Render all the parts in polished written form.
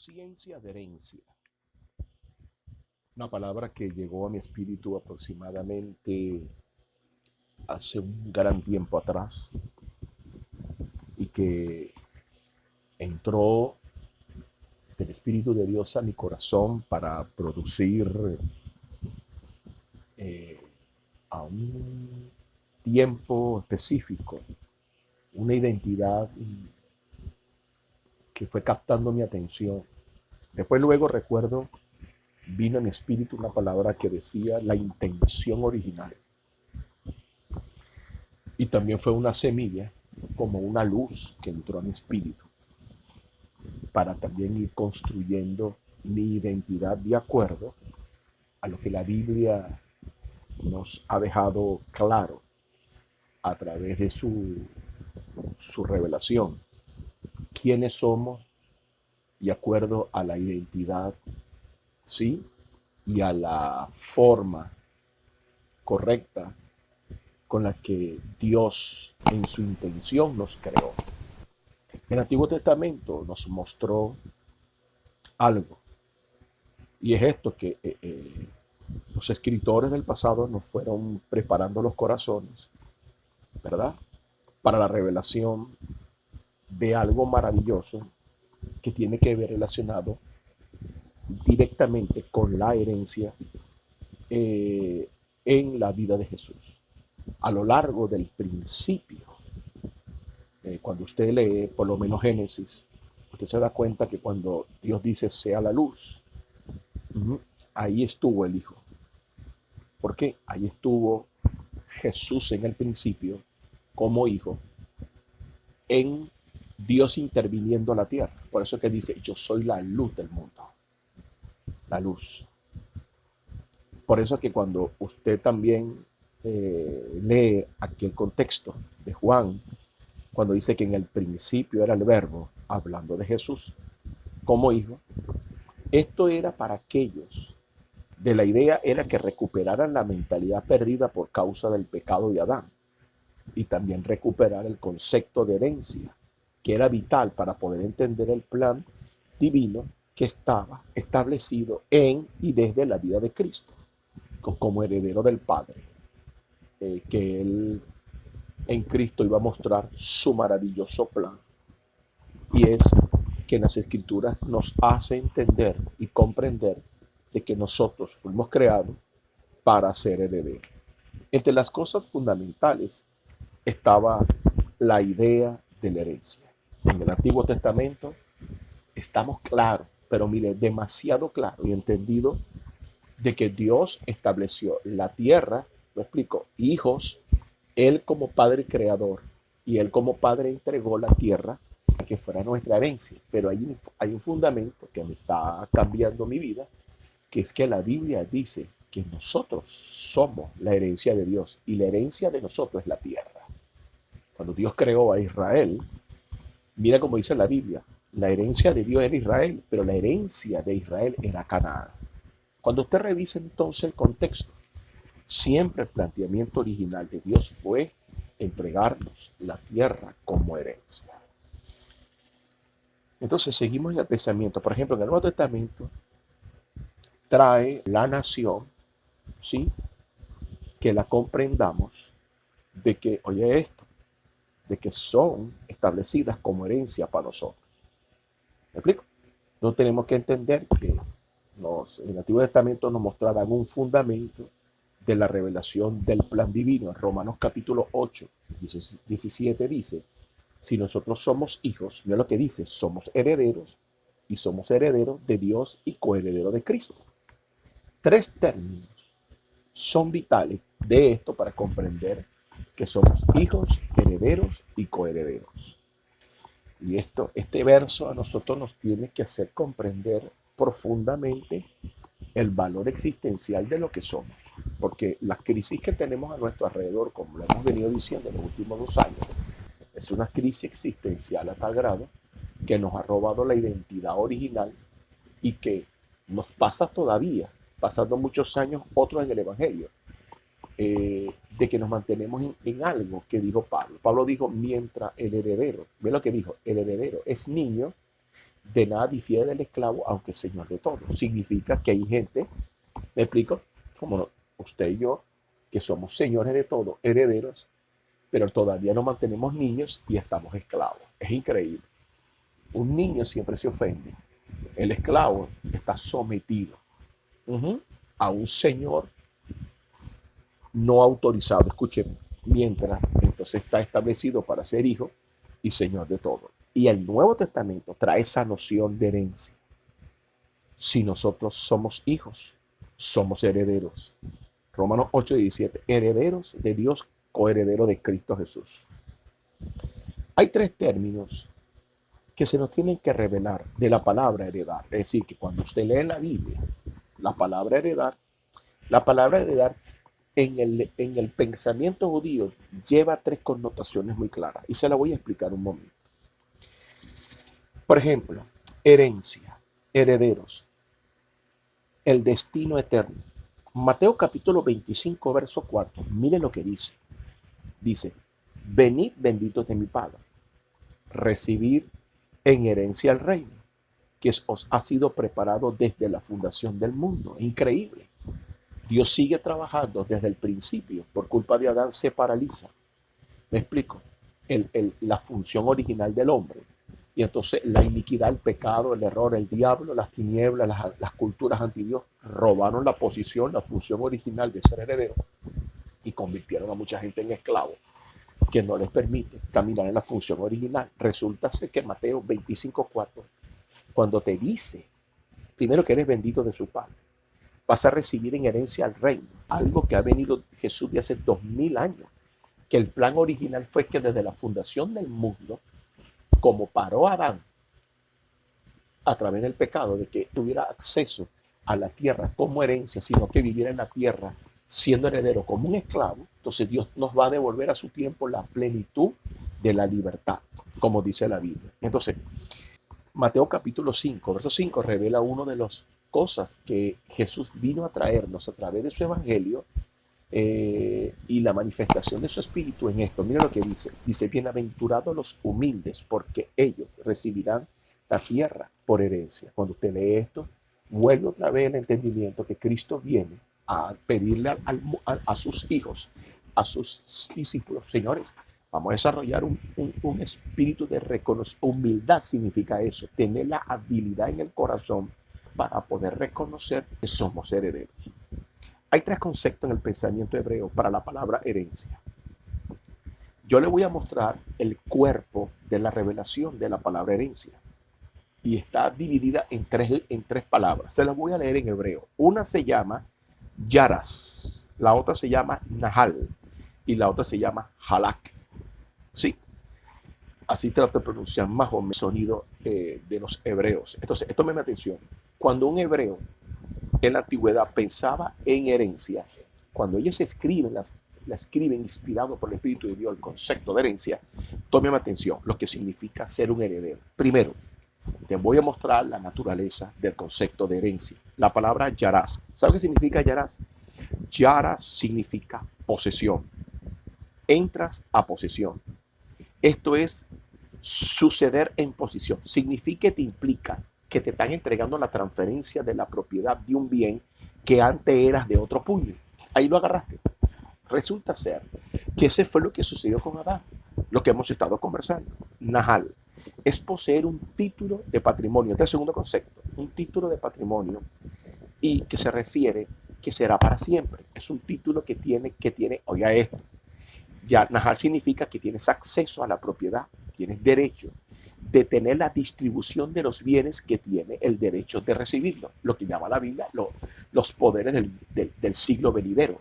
Ciencia de herencia. Una palabra que llegó a mi espíritu aproximadamente hace un gran tiempo atrás y que entró del Espíritu de Dios a mi corazón para producir eh, a un tiempo específico una identidad que fue captando mi atención. Después luego recuerdo, vino en mi espíritu una palabra que decía la intención original. Y también fue una semilla, como una luz que entró a mi espíritu, para también ir construyendo mi identidad de acuerdo a lo que la Biblia nos ha dejado claro a través de su revelación. ¿Quiénes somos de acuerdo a la identidad, sí? Y a la forma correcta con la que Dios en su intención nos creó. El Antiguo Testamento nos mostró algo, y es esto que los escritores del pasado nos fueron preparando los corazones, ¿verdad? Para la revelación de algo maravilloso que tiene que ver relacionado directamente con la herencia en la vida de Jesús. A lo largo del principio, cuando usted lee por lo menos Génesis, usted se da cuenta que cuando Dios dice sea la luz, ahí estuvo el Hijo. Porque ahí estuvo Jesús en el principio como Hijo, en Dios interviniendo a la tierra. Por eso que dice, yo soy la luz del mundo. La luz. Por eso que cuando usted también lee aquel contexto de Juan, cuando dice que en el principio era el verbo, hablando de Jesús como Hijo, esto era para aquellos de la idea era que recuperaran la mentalidad perdida por causa del pecado de Adán y también recuperar el concepto de herencia, que era vital para poder entender el plan divino que estaba establecido en y desde la vida de Cristo, como heredero del Padre, que Él en Cristo iba a mostrar su maravilloso plan. Y es que las Escrituras nos hace entender y comprender de que nosotros fuimos creados para ser herederos. Entre las cosas fundamentales estaba la idea de la herencia. En el Antiguo Testamento estamos claros, pero mire, demasiado claro y entendido de que Dios estableció la tierra, lo explico, hijos, Él como Padre creador y Él como Padre entregó la tierra para que fuera nuestra herencia. Pero hay un fundamento que me está cambiando mi vida, que es que la Biblia dice que nosotros somos la herencia de Dios y la herencia de nosotros es la tierra. Cuando Dios creó a Israel, mira cómo dice la Biblia, la herencia de Dios era Israel, pero la herencia de Israel era Canaán. Cuando usted revisa entonces el contexto, siempre el planteamiento original de Dios fue entregarnos la tierra como herencia. Entonces seguimos en el pensamiento. Por ejemplo, en el Nuevo Testamento trae la nación, ¿sí? Que la comprendamos de que, oye esto, de que son establecidas como herencia para nosotros. ¿Me explico? No tenemos que entender que en el Antiguo Testamento nos mostraban un fundamento de la revelación del plan divino. En Romanos capítulo 8, 17 dice, si nosotros somos hijos, mira lo que dice, somos herederos y somos herederos de Dios y coherederos de Cristo. Tres términos son vitales de esto para comprender que somos hijos, herederos y coherederos. Y este verso a nosotros nos tiene que hacer comprender profundamente el valor existencial de lo que somos. Porque las crisis que tenemos a nuestro alrededor, como lo hemos venido diciendo en los últimos 2 años, es una crisis existencial a tal grado que nos ha robado la identidad original y que nos pasa todavía, pasando muchos años, otros en el Evangelio, de que nos mantenemos en algo que dijo Pablo. Pablo dijo, mientras el heredero, ve lo que dijo, el heredero es niño, de nada difiere del esclavo, aunque es señor de todo. Significa que hay gente, me explico, como usted y yo, que somos señores de todo, herederos, pero todavía no mantenemos niños y estamos esclavos. Es increíble. Un niño siempre se ofende. El esclavo está sometido a un señor no autorizado. Escuchen, mientras entonces está establecido para ser hijo y señor de todo. Y el Nuevo Testamento trae esa noción de herencia. Si nosotros somos hijos, somos herederos. Romanos 8:17, herederos de Dios, coherederos de Cristo Jesús. Hay tres términos que se nos tienen que revelar de la palabra heredar. Es decir, que cuando usted lee en la Biblia la palabra heredar en el pensamiento judío lleva tres connotaciones muy claras. Y se la voy a explicar un momento. Por ejemplo, herencia, herederos, el destino eterno. Mateo capítulo 25, verso 4. Mire lo que dice. Dice, venid benditos de mi Padre, recibir en herencia el reino, que os ha sido preparado desde la fundación del mundo. Increíble. Dios sigue trabajando desde el principio. Por culpa de Adán se paraliza. Me explico. La función original del hombre. Y entonces la iniquidad, el pecado, el error, el diablo, las tinieblas, las culturas anti-Dios robaron la posición, la función original de ser heredero y convirtieron a mucha gente en esclavos que no les permite caminar en la función original. Resulta ser que Mateo 25:4, cuando te dice, primero que eres bendito de su Padre, vas a recibir en herencia al reino, algo que ha venido Jesús de hace 2000 años, que el plan original fue que desde la fundación del mundo, como paró Adán a través del pecado, de que tuviera acceso a la tierra como herencia, sino que viviera en la tierra siendo heredero como un esclavo, entonces Dios nos va a devolver a su tiempo la plenitud de la libertad, como dice la Biblia. Entonces, Mateo capítulo 5, verso 5 revela una de las cosas que Jesús vino a traernos a través de su evangelio y la manifestación de su espíritu en esto. Mira lo que dice. Dice, bienaventurados los humildes, porque ellos recibirán la tierra por herencia. Cuando usted lee esto, vuelve otra vez el entendimiento que Cristo viene a pedirle a sus hijos, a sus discípulos, señores, vamos a desarrollar un espíritu de reconocimiento. Humildad significa eso, tener la habilidad en el corazón para poder reconocer que somos herederos. Hay tres conceptos en el pensamiento hebreo para la palabra herencia. Yo le voy a mostrar el cuerpo de la revelación de la palabra herencia. Y está dividida en tres palabras. Se las voy a leer en hebreo. Una se llama yaras, la otra se llama nahal y la otra se llama halak. Sí, así trato de pronunciar más o menos el sonido de los hebreos. Entonces, esto me da atención. Cuando un hebreo en la antigüedad pensaba en herencia, cuando ellos escriben, la escriben inspirado por el Espíritu de Dios, el concepto de herencia, tomen atención, lo que significa ser un heredero. Primero, te voy a mostrar la naturaleza del concepto de herencia. La palabra yaras. ¿Sabes qué significa yaras? Yaras significa posesión. Entras a posesión. Esto es suceder en posición. Significa que te implica que te están entregando la transferencia de la propiedad de un bien que antes eras de otro puño. Ahí lo agarraste. Resulta ser que ese fue lo que sucedió con Adán, lo que hemos estado conversando. Nahal es poseer un título de patrimonio. Este es el segundo concepto, un título de patrimonio y que se refiere que será para siempre. Es un título que tiene, oiga esto, ya Nahal significa que tienes acceso a la propiedad, tienes derecho de tener la distribución de los bienes que tiene el derecho de recibirlo, lo que llama la Biblia los poderes del siglo venidero.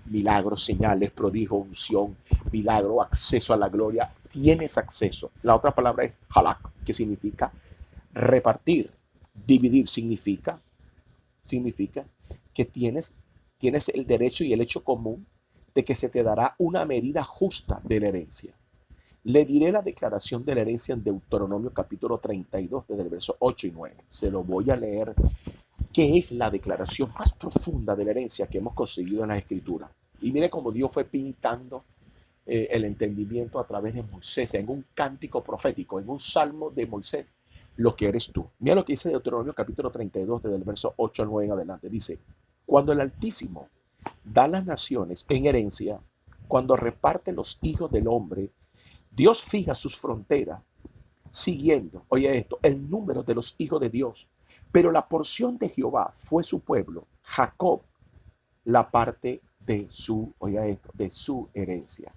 Milagros, señales, prodigio, unción, milagro, acceso a la gloria, tienes acceso. La otra palabra es halak, que significa repartir, dividir, significa que tienes el derecho y el hecho común de que se te dará una medida justa de la herencia. Le diré la declaración de la herencia en Deuteronomio capítulo 32, desde el verso 8 y 9. Se lo voy a leer, que es la declaración más profunda de la herencia que hemos conseguido en la Escritura. Y mire cómo Dios fue pintando el entendimiento a través de Moisés, en un cántico profético, en un salmo de Moisés. lo que eres tú. Mira lo que dice Deuteronomio capítulo 32, desde el verso 8 al 9 en adelante. Dice, cuando el Altísimo da las naciones en herencia, cuando reparte los hijos del hombre, Dios fija sus fronteras siguiendo, oye esto, el número de los hijos de Dios. Pero la porción de Jehová fue su pueblo, Jacob, la parte de su, oiga esto, de su herencia.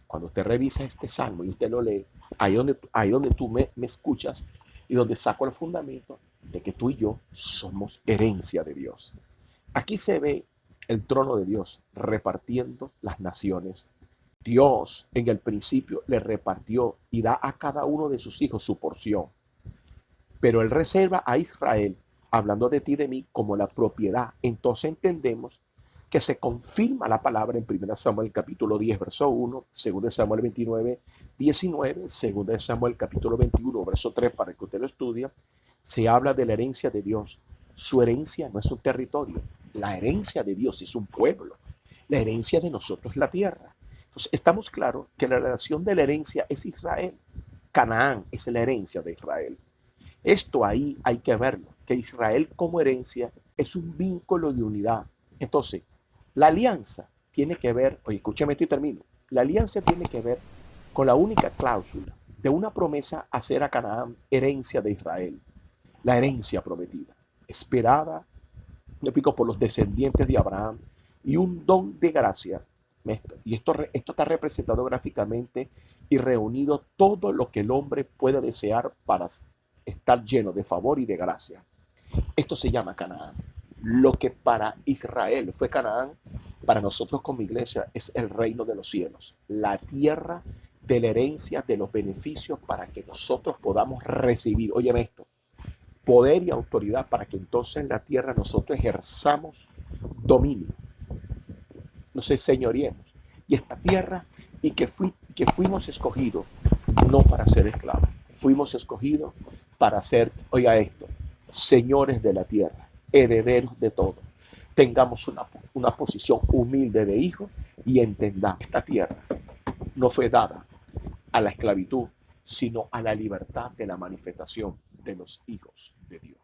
Cuando usted revisa este salmo y usted lo lee, ahí donde tú me escuchas y donde saco el fundamento de que tú y yo somos herencia de Dios. Aquí se ve el trono de Dios repartiendo las naciones. Dios en el principio le repartió y da a cada uno de sus hijos su porción. Pero Él reserva a Israel, hablando de ti y de mí, como la propiedad. Entonces entendemos que se confirma la palabra en 1 Samuel capítulo 10, verso 1, 2 Samuel 29, 19, 2 Samuel capítulo 21, verso 3, para que usted lo estudie. Se habla de la herencia de Dios. Su herencia no es un territorio. La herencia de Dios es un pueblo. La herencia de nosotros es la tierra. Entonces, estamos claros que la relación de la herencia es Israel. Canaán es la herencia de Israel. Esto ahí hay que verlo, que Israel como herencia es un vínculo de unidad. Entonces, la alianza tiene que ver, oye, escúchame esto y termino. La alianza tiene que ver con la única cláusula de una promesa a hacer a Canaán herencia de Israel. La herencia prometida, esperada, me explico, por los descendientes de Abraham, y un don de gracia. Y esto está representado gráficamente y reunido todo lo que el hombre puede desear para estar lleno de favor y de gracia. Esto se llama Canaán. Lo que para Israel fue Canaán, para nosotros como iglesia es el reino de los cielos, la tierra de la herencia, de los beneficios para que nosotros podamos recibir, óyeme esto, poder y autoridad para que entonces en la tierra nosotros ejerzamos dominio, nos señoriemos. Y esta tierra, y que fuimos escogidos no para ser esclavos, fuimos escogidos para ser, oiga esto, señores de la tierra, herederos de todo. Tengamos una posición humilde de hijo y entendamos, esta tierra no fue dada a la esclavitud, sino a la libertad de la manifestación de los hijos de Dios.